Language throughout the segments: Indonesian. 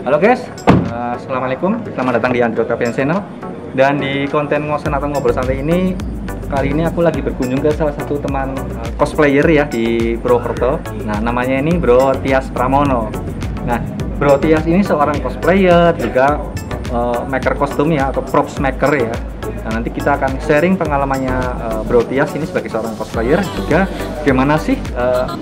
Halo guys, assalamualaikum. Selamat datang di Android Cafe Channel. Dan di konten ngosen atau ngobrol santai ini, kali ini aku lagi berkunjung ke salah satu teman cosplayer ya di Purwokerto. Nah, namanya ini Bro Tias Pramono. Nah, Bro Tias ini seorang cosplayer, juga maker kostum ya, atau props maker ya. Nah, nanti kita akan sharing pengalamannya Bro Tias ini sebagai seorang cosplayer, juga gimana sih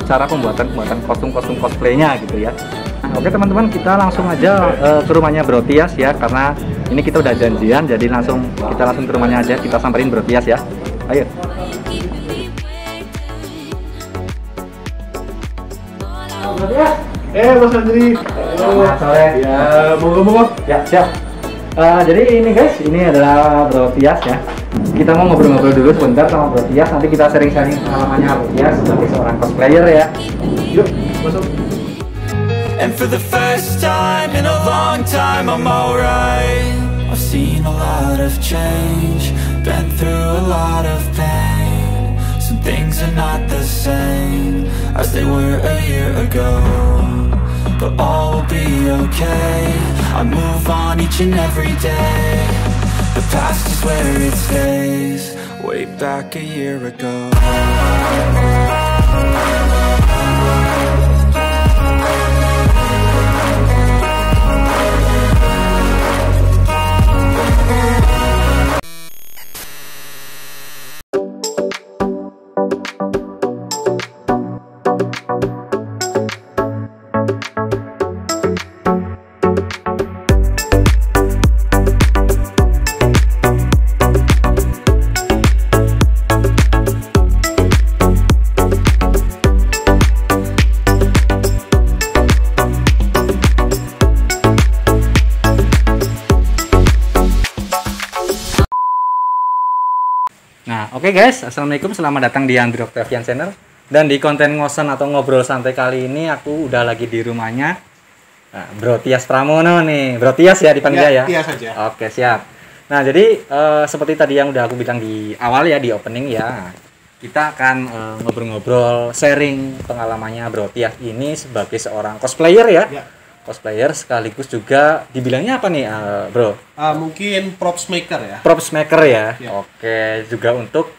cara pembuatan kostum-kostum cosplaynya gitu ya. Nah, oke teman-teman, kita langsung aja ke rumahnya Bro Tias ya, karena ini kita udah janjian, jadi kita langsung ke rumahnya aja, kita samperin Bro Tias ya. Ayo. Bro Tias. Mas Andri. Selamat sore. Ya, monggo. Ya, siap. Jadi ini guys, ini adalah Bro Tias ya. Kita mau ngobrol-ngobrol dulu sebentar sama Bro Tias, nanti kita sharing-sharing pengalamannya Bro Tias sebagai seorang cosplayer ya. Yuk, masuk. And for the first time in a long time I'm alright. I've seen a lot of change, been through a lot of pain. Some things are not the same as they were a year ago, but all will be okay. I move on each and every day. The past is where it stays, way back a year ago. Nah, oke guys, assalamualaikum, selamat datang di Android Cafe Channel. Dan di konten ngosen atau ngobrol santai kali ini, aku udah lagi di rumahnya Bro Tias Pramono nih. Bro Tias ya dipanggil ya? Tias aja. Oke, siap. Nah, jadi seperti tadi yang udah aku bilang di awal ya, di opening ya, kita akan ngobrol-ngobrol, sharing pengalamannya Bro Tias ini sebagai seorang cosplayer ya. Cosplayer sekaligus juga dibilangnya apa nih Bro? Mungkin props maker ya. Props maker ya. Ya. Oke, juga untuk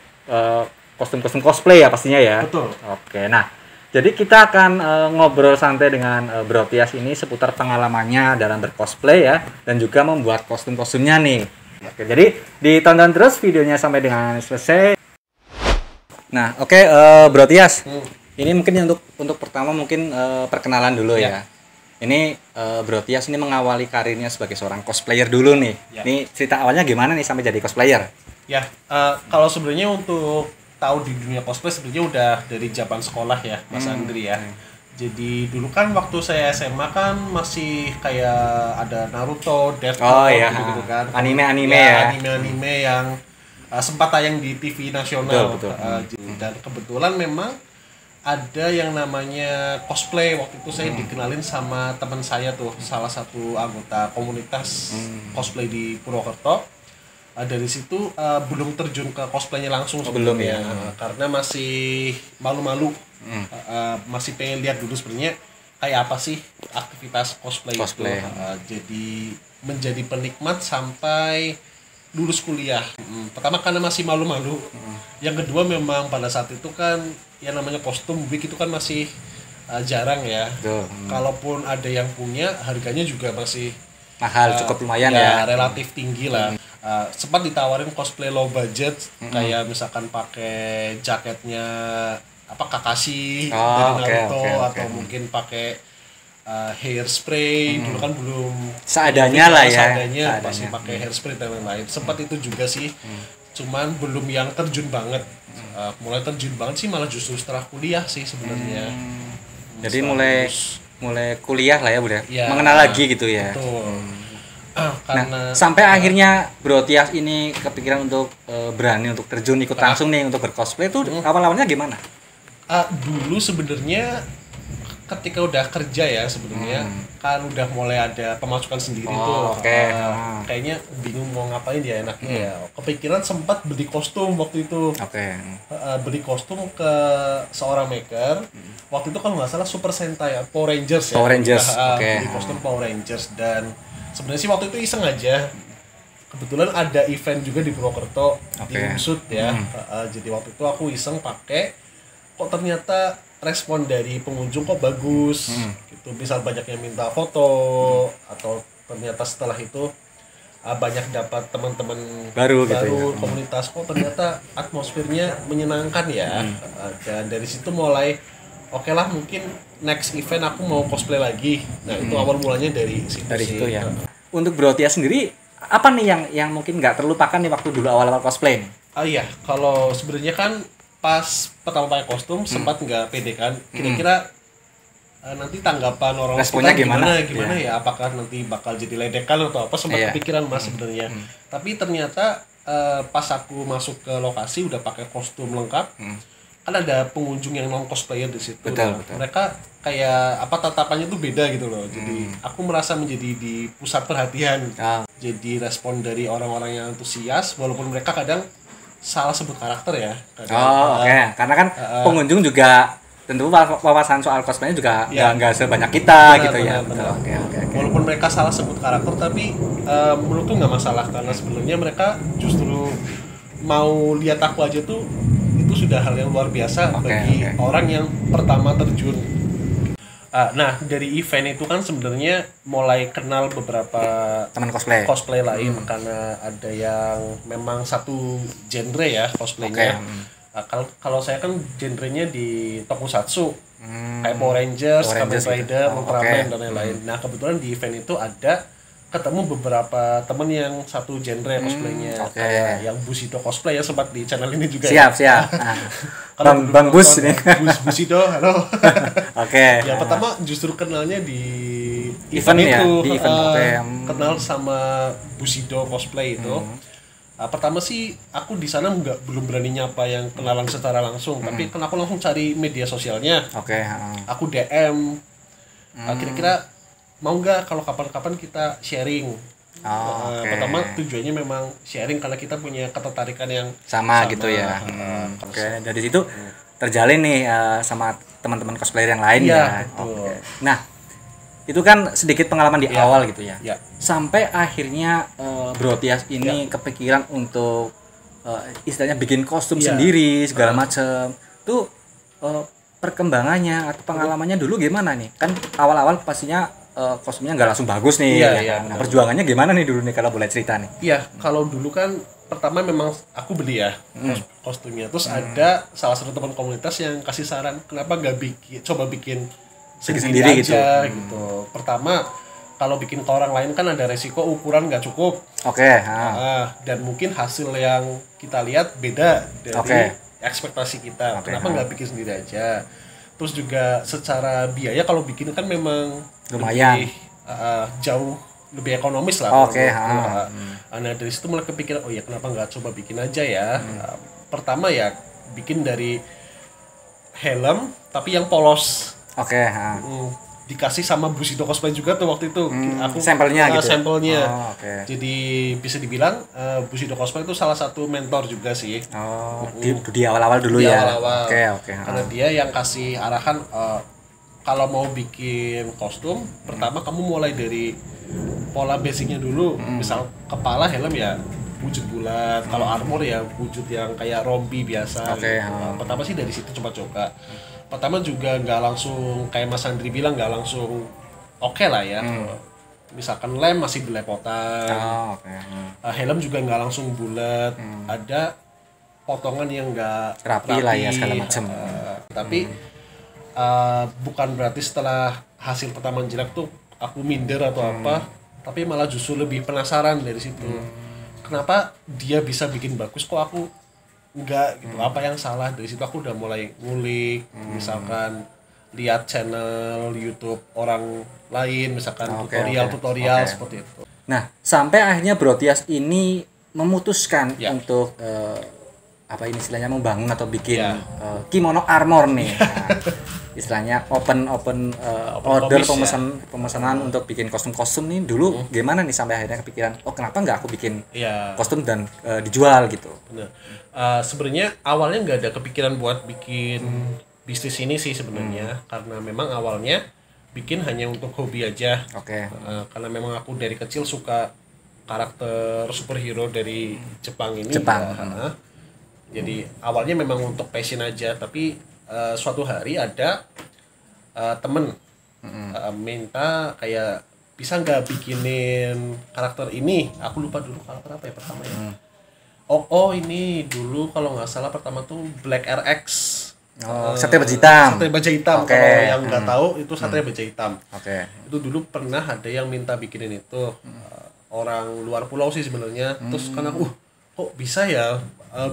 kostum-kostum cosplay ya pastinya ya. Betul. Oke, nah jadi kita akan ngobrol santai dengan Bro Tias ini seputar pengalamannya dalam bercosplay ya, dan juga membuat kostum-kostumnya nih. Oke, jadi ditonton terus videonya sampai dengan selesai. Nah, oke, Bro Tias, ini mungkin untuk pertama mungkin perkenalan dulu ya. Ini Bro Tias ini mengawali karirnya sebagai seorang cosplayer dulu nih. Ya. Ini cerita awalnya gimana nih sampai jadi cosplayer? Ya, kalau sebenarnya untuk tahu di dunia cosplay sebenarnya udah dari zaman sekolah ya, Mas Andri ya. Jadi dulu kan waktu saya SMA kan masih kayak ada Naruto, Death Note gitu kan. Anime-anime ya. Anime-anime yang sempat tayang di TV nasional. Betul. Dan kebetulan memang ada yang namanya cosplay. Waktu itu saya dikenalin sama teman saya tuh, salah satu anggota komunitas cosplay di Purwokerto. Dari situ belum terjun ke cosplaynya langsung sebelumnya, karena masih malu-malu, masih pengen lihat dulu sebenarnya kayak apa sih aktivitas cosplay. Itu. Jadi menjadi penikmat sampai lulus kuliah. Pertama karena masih malu-malu. Yang kedua memang pada saat itu kan yang namanya kostum wig itu kan masih jarang ya. Kalaupun ada yang punya, harganya juga masih mahal, cukup lumayan ya. Relatif tinggi lah. Sempat ditawarin cosplay low budget, kayak misalkan pakai jaketnya Kakashi dari Naruto, atau mungkin pakai hairspray. Dulu kan belum seadanya lah ya. Seadanya masih pakai hairspray dan lain-lain. Sempat itu juga sih. Cuman belum yang terjun banget. Mulai terjun banget sih malah justru setelah kuliah sih sebenarnya. Jadi mulai kuliah lah ya, Bro. Ya, mengenal lagi gitu ya. Betul. Karena sampai akhirnya Bro Tias ini kepikiran untuk berani untuk terjun ikut langsung nih untuk bercosplay itu awal-awalnya gimana? Dulu sebenarnya ketika udah kerja ya sebenarnya kan udah mulai ada pemasukan sendiri tuh. Kayaknya bingung mau ngapain ya enaknya ya. Kepikiran sempat beli kostum waktu itu. Beli kostum ke seorang maker. Waktu itu kalau nggak salah Super Sentai Power Rangers ya. Beli kostum Power Rangers dan sebenarnya sih waktu itu iseng aja. Kebetulan ada event juga di Purwokerto di Umsut ya. Jadi waktu itu aku iseng pakai, kok ternyata respon dari pengunjung kok bagus gitu. Misal banyak yang minta foto atau ternyata setelah itu banyak dapat teman-teman baru gitu ya. Komunitas kok ternyata atmosfernya menyenangkan ya. Dan dari situ mulai oke lah mungkin next event aku mau cosplay lagi. Nah itu awal mulanya dari situ ya. Untuk Bro Tias sendiri apa nih yang mungkin nggak terlupakan nih waktu dulu awal-awal cosplay nih? Iya, kalau sebenarnya kan pas pertama pakai kostum sempat nggak pede kan. Kira-kira nanti tanggapan orang responnya kita gimana ya? Apakah nanti bakal jadi ledekan atau apa? Sempat kepikiran Mas sebenarnya. Tapi ternyata pas aku masuk ke lokasi udah pakai kostum lengkap, kan ada pengunjung yang non cosplayer di situ. Betul. Mereka kayak apa tatapannya tuh beda gitu loh. Jadi aku merasa menjadi di pusat perhatian. Jadi respon dari orang-orang yang antusias, walaupun mereka kadang salah sebut karakter ya. Karena kan pengunjung juga tentu wawasan soal cosplaynya juga nggak sebanyak kita gitu ya. Walaupun mereka salah sebut karakter, tapi menurutku nggak masalah karena sebenarnya mereka justru mau lihat aku aja tuh itu sudah hal yang luar biasa bagi orang yang pertama terjun. Nah dari event itu kan sebenarnya mulai kenal beberapa teman cosplay lain karena ada yang memang satu genre ya cosplaynya. Kalau saya kan genrenya di tokusatsu kayak Power Rangers, Kamen Rider, Ultraman dan lain-lain. Nah kebetulan di event itu ada ketemu beberapa temen yang satu genre cosplaynya kayak yang Bushido cosplay ya sempat di channel ini juga. Siap. Bang Bus ini. Bushido, halo. Ya pertama justru kenalnya di event itu. Kenal sama Bushido cosplay itu. Pertama sih aku di sana belum berani nyapa yang kenalan secara langsung, tapi kan aku langsung cari media sosialnya. Aku DM. Kira-kira mau nggak kalau kapan-kapan kita sharing. Pertama tujuannya memang sharing karena kita punya ketertarikan yang sama gitu ya. Dari situ terjalin nih sama teman-teman cosplayer yang lain ya. Nah itu kan sedikit pengalaman di awal gitu ya. Sampai akhirnya Bro Tias ini kepikiran untuk istilahnya bikin kostum sendiri segala macam. Tuh perkembangannya atau pengalamannya dulu gimana nih? Kan awal-awal pastinya kostumnya nggak langsung bagus nih. Nah, perjuangannya gimana nih dulu nih kalau boleh cerita nih? Iya, kalau dulu kan pertama memang aku beli ya kostumnya. Terus ada salah satu teman komunitas yang kasih saran kenapa nggak coba bikin sendiri aja gitu. Pertama kalau bikin ke orang lain kan ada resiko ukuran nggak cukup. Dan mungkin hasil yang kita lihat beda dari ekspektasi kita. Kenapa nggak bikin sendiri aja? Terus juga secara biaya kalau bikin kan memang lumayan jauh lebih ekonomis lah. Nah dari situ mulai kepikiran kenapa nggak coba bikin aja ya. Pertama ya bikin dari helm tapi yang polos. Dikasih sama Bushido cosplay juga tuh waktu itu. Aku sampelnya gitu. Jadi bisa dibilang Bushido cosplay itu salah satu mentor juga sih. Di awal-awal dulu ya. Karena dia yang kasih arahan kalau mau bikin kostum, pertama kamu mulai dari pola basicnya dulu. Misal kepala helm ya wujud bulat, kalau armor ya wujud yang kayak rompi biasa. Pertama sih dari situ coba-coba. Pertama juga nggak langsung kayak Mas Andri bilang nggak langsung lah ya. Misalkan lem masih belepotan, helm juga nggak langsung bulat, ada potongan yang nggak rapi lah ya segala macam. Tapi bukan berarti setelah hasil pertama jelek tuh aku minder atau apa, tapi malah justru lebih penasaran dari situ. Kenapa dia bisa bikin bagus kok aku enggak gitu, apa yang salah? Dari situ aku udah mulai ngulik, misalkan lihat channel YouTube orang lain, misalkan tutorial seperti itu. Nah sampai akhirnya Bro Tias ini memutuskan untuk apa ini istilahnya membangun atau bikin kimono armor nih. istilahnya open order pemesanan untuk bikin kostum-kostum nih dulu gimana nih sampai akhirnya kepikiran kenapa nggak aku bikin kostum dan dijual gitu. Bener. Sebenarnya awalnya nggak ada kepikiran buat bikin bisnis ini sih sebenarnya, karena memang awalnya bikin hanya untuk hobi aja. Karena memang aku dari kecil suka karakter superhero dari Jepang ini. Jadi awalnya memang untuk passion aja, tapi suatu hari ada temen minta kayak bisa nggak bikinin karakter ini, aku lupa dulu karakter apa ya pertama ya. Ini dulu kalau nggak salah pertama tuh Black RX. Satria Baja Hitam. Kalau yang nggak tahu itu Satria Baja Hitam. Itu dulu pernah ada yang minta bikinin itu, orang luar pulau sih sebenarnya. Terus kan aku kok bisa ya,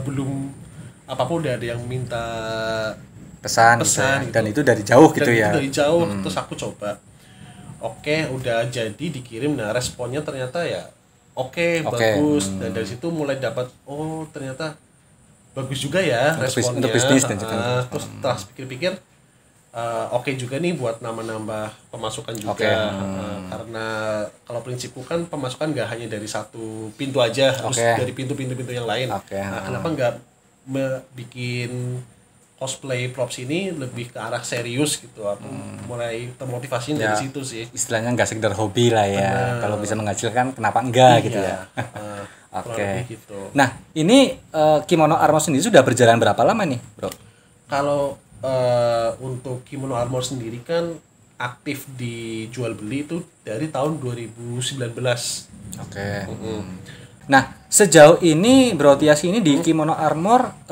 belum apapun udah ada yang minta pesan gitu. Dan itu dari jauh gitu ya. Dari jauh. Terus aku coba. Udah jadi dikirim. Nah, responnya ternyata ya bagus. Dan dari situ mulai dapat ternyata bagus juga ya responnya. Untuk bisnis dan juga. Terus setelah pikir-pikir juga nih buat nambah pemasukan juga. Karena kalau prinsipku kan pemasukan nggak hanya dari satu pintu aja, harus dari pintu-pintu yang lain. Kenapa nggak bikin cosplay props ini lebih ke arah serius gitu. Aku mulai termotivasi dari situ sih. Istilahnya nggak sekedar hobi lah ya. Kalau bisa menghasilkan kenapa enggak gitu ya. Gitu. Nah, ini Kimono Armor sendiri sudah berjalan berapa lama nih, Bro? Kalau untuk Kimono Armor sendiri kan aktif dijual beli itu dari tahun 2019. Nah, sejauh ini Bro Tias ini di Kimono Armor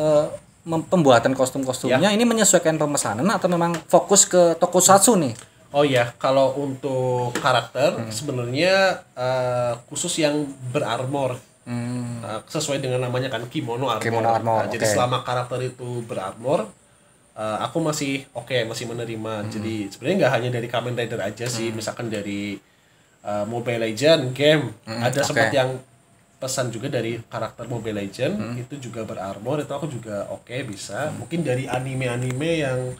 pembuatan kostum-kostumnya ini menyesuaikan pemesanan atau memang fokus ke tokusatsu nih? Kalau untuk karakter sebenarnya khusus yang berarmor. Sesuai dengan namanya kan Kimono Armor. Jadi selama karakter itu berarmor, aku masih menerima. Jadi sebenarnya nggak hanya dari Kamen Rider aja sih, misalkan dari Mobile Legend game ada sempat yang pesan juga dari karakter Mobile Legend itu juga berarmor, itu aku juga bisa. Mungkin dari anime-anime yang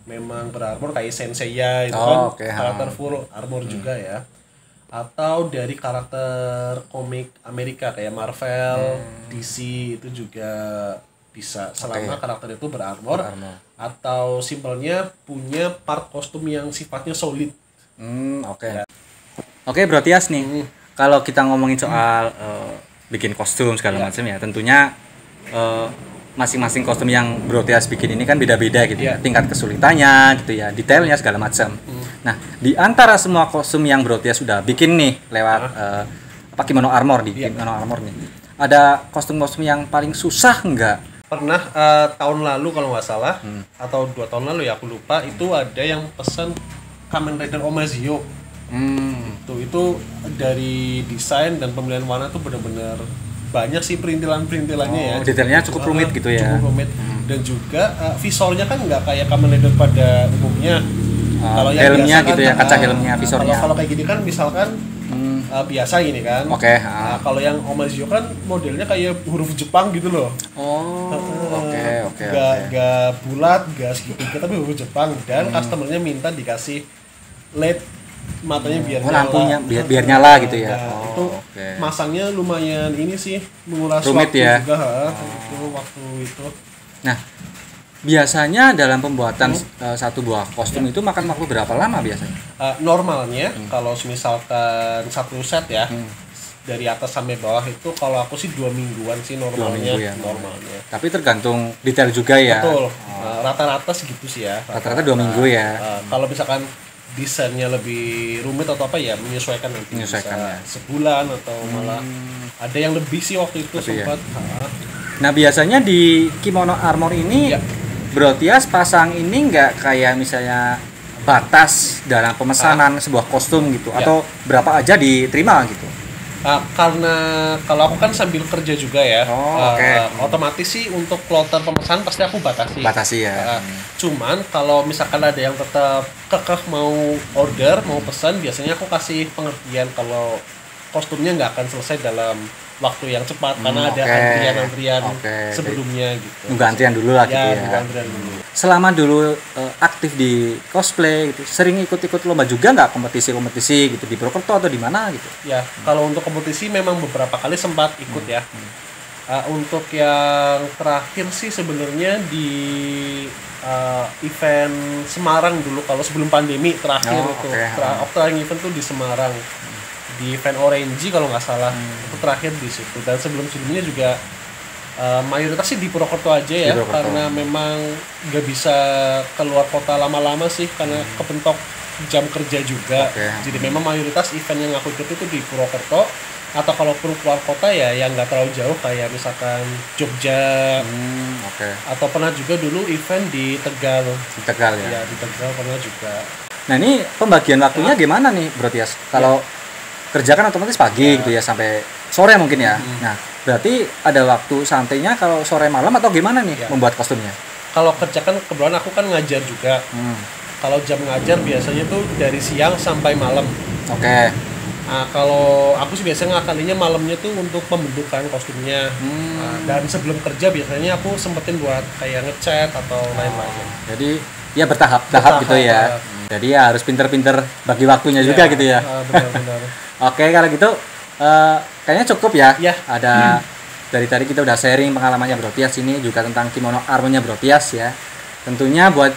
memang berarmor kayak Senseiya itu karakter full armor juga ya. Atau dari karakter komik Amerika kayak Marvel, DC itu juga bisa selama karakter itu berarmor. Atau simpelnya punya part kostum yang sifatnya solid. Bro Tias nih. Kalau kita ngomongin soal bikin kostum segala macam ya, tentunya masing-masing kostum yang Bro Tias bikin ini kan beda-beda gitu ya, tingkat kesulitannya gitu ya, detailnya segala macam. Nah, di antara semua kostum yang Bro Tias sudah bikin nih lewat Kimono Armor Kimono Armor nih, ada kostum-kostum yang paling susah nggak? Pernah tahun lalu kalau nggak salah atau 2 tahun lalu ya aku lupa, itu ada yang pesan Kamen Rider Omazio. Itu dari desain dan pemilihan warna tuh benar-benar banyak sih perintilannya ya. Detailnya cukup rumit gitu ya. Cukup rumit. Dan juga visornya kan nggak kayak Kamen Rider pada umumnya. Kalau yang helmnya biasa gitu kan, ya, kaca helmnya, visornya. Kalau kayak gini kan misalkan biasa gini kan. Kalau yang Omazio kan modelnya kayak huruf Jepang gitu loh. Gak bulat, gak segitiga, tapi huruf Jepang. Dan customernya minta dikasih LED matanya biar lampunya biar nyala gitu ya. Itu masangnya lumayan ini sih, menguras rumit waktu ya. juga itu waktu itu. Nah, biasanya dalam pembuatan satu buah kostum itu makan waktu berapa lama biasanya? Normalnya kalau misalkan satu set ya, dari atas sampai bawah itu kalau aku sih 2 mingguan sih normalnya. Normalnya. Tapi tergantung detail juga ya. Betul. Rata-rata segitu sih ya. Rata-rata 2 minggu ya. Kalau misalkan desainnya lebih rumit atau apa ya menyesuaikan nanti bisa ya. Sebulan atau malah ada yang lebih sih waktu itu sempat. Nah, biasanya di Kimono Armor ini Bro Tias pasang ini nggak kayak misalnya batas dalam pemesanan sebuah kostum gitu atau berapa aja diterima gitu? Karena kalau aku kan sambil kerja juga ya, otomatis sih untuk kloter pemesanan pasti aku batasi ya. Cuman kalau misalkan ada yang tetap kekeh mau order, mau pesan, biasanya aku kasih pengertian kalau kostumnya nggak akan selesai dalam waktu yang cepat karena ada antrian-antrian sebelumnya gitu. Nunggu antrian dulu lah gitu ya. Nunggu antrian dulu. Selama dulu aktif di cosplay gitu, sering ikut-ikut lomba juga nggak, kompetisi-kompetisi gitu di Purwokerto atau di mana gitu? Ya, kalau untuk kompetisi memang beberapa kali sempat ikut ya. Untuk yang terakhir sih sebenarnya di event Semarang dulu, kalau sebelum pandemi terakhir terakhir event tuh di Semarang, di event Orange kalau nggak salah, itu terakhir di situ. Dan sebelumnya juga mayoritas sih di Purwokerto aja ya, karena memang nggak bisa keluar kota lama-lama sih karena kepentok jam kerja juga. Jadi memang mayoritas event yang aku ikut itu di Purwokerto, atau kalaupun keluar kota ya yang nggak terlalu jauh kayak misalkan Jogja, atau pernah juga dulu event di Tegal. Di Tegal ya? Ya di Tegal pernah juga. Nah ini pembagian waktunya gimana nih Bro Tias? Kalau kerja kan otomatis pagi gitu ya sampai sore mungkin ya. Nah berarti ada waktu santainya kalau sore malam atau gimana nih membuat kostumnya? Kalau kerja kan kebetulan aku kan ngajar juga. Kalau jam ngajar biasanya tuh dari siang sampai malam. Nah, kalau aku sih biasanya ngakalinya malamnya tuh untuk pembentukan kostumnya. Dan sebelum kerja biasanya aku sempetin buat kayak ngecat atau lain-lain. Jadi ya bertahap gitu ya. Jadi ya harus pinter-pinter bagi waktunya juga gitu ya. Benar-benar. Oke, kalau gitu kayaknya cukup ya. Ada dari tadi kita udah sharing pengalamannya Bro Tias ini juga tentang kimono armonya Bro Tias ya. Tentunya buat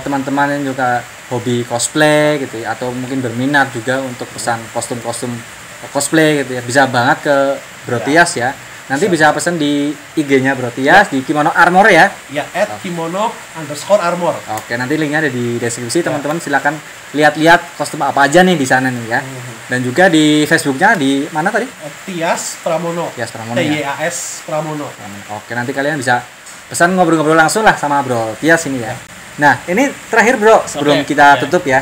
teman-teman yang juga hobi cosplay gitu ya, atau mungkin berminat juga untuk pesan kostum-kostum cosplay gitu ya, bisa banget ke Bro Tias ya. Nanti bisa pesan di IG-nya Bro Tias di Kimono Armor ya. Ya, @kimono_armor. Oke, nanti linknya ada di deskripsi, teman-teman silakan lihat-lihat kostum apa aja nih di sana nih ya. Dan juga di Facebooknya di mana tadi? Tias Pramono. Tias Pramono. TYAS Pramono. Oke, nanti kalian bisa pesan ngobrol-ngobrol langsung lah sama Bro Tias ini ya. Nah, ini terakhir Bro, sebelum kita tutup ya.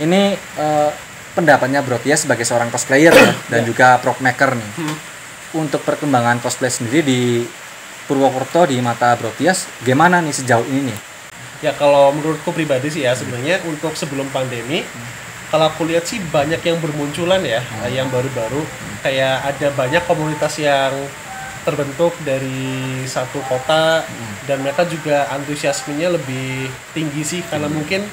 Ini pendapatnya Bro Tias sebagai seorang cosplayer ya, dan juga prop maker nih. Untuk perkembangan cosplay sendiri di Purwokerto di mata Bro Tias, gimana nih sejauh ini nih? Ya kalau menurutku pribadi sih ya, sebenarnya untuk sebelum pandemi, kalau aku lihat sih banyak yang bermunculan ya, yang baru-baru. Kayak ada banyak komunitas yang terbentuk dari satu kota, dan mereka juga antusiasmenya lebih tinggi sih karena mungkin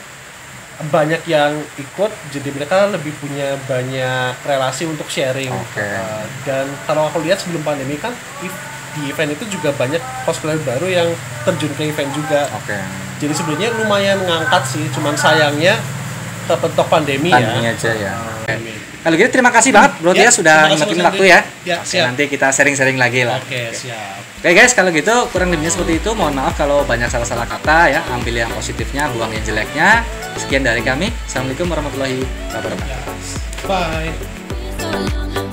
banyak yang ikut, jadi mereka lebih punya banyak relasi untuk sharing. Dan kalau aku lihat sebelum pandemi kan di event itu juga banyak cosplayer baru yang terjun ke event juga. Jadi sebenarnya lumayan ngangkat sih, cuman sayangnya kepentok pandemi ya. Aja ya. Kalau gitu terima kasih banget Bro Tias sudah nyempetin waktu ya. Nanti kita sharing-sharing lagi lah. Siap. Oke guys, kalau gitu kurang lebihnya seperti itu. Mohon maaf kalau banyak salah-salah kata ya. Ambil yang positifnya, buang yang jeleknya. Sekian dari kami. Assalamualaikum warahmatullahi wabarakatuh. Bye.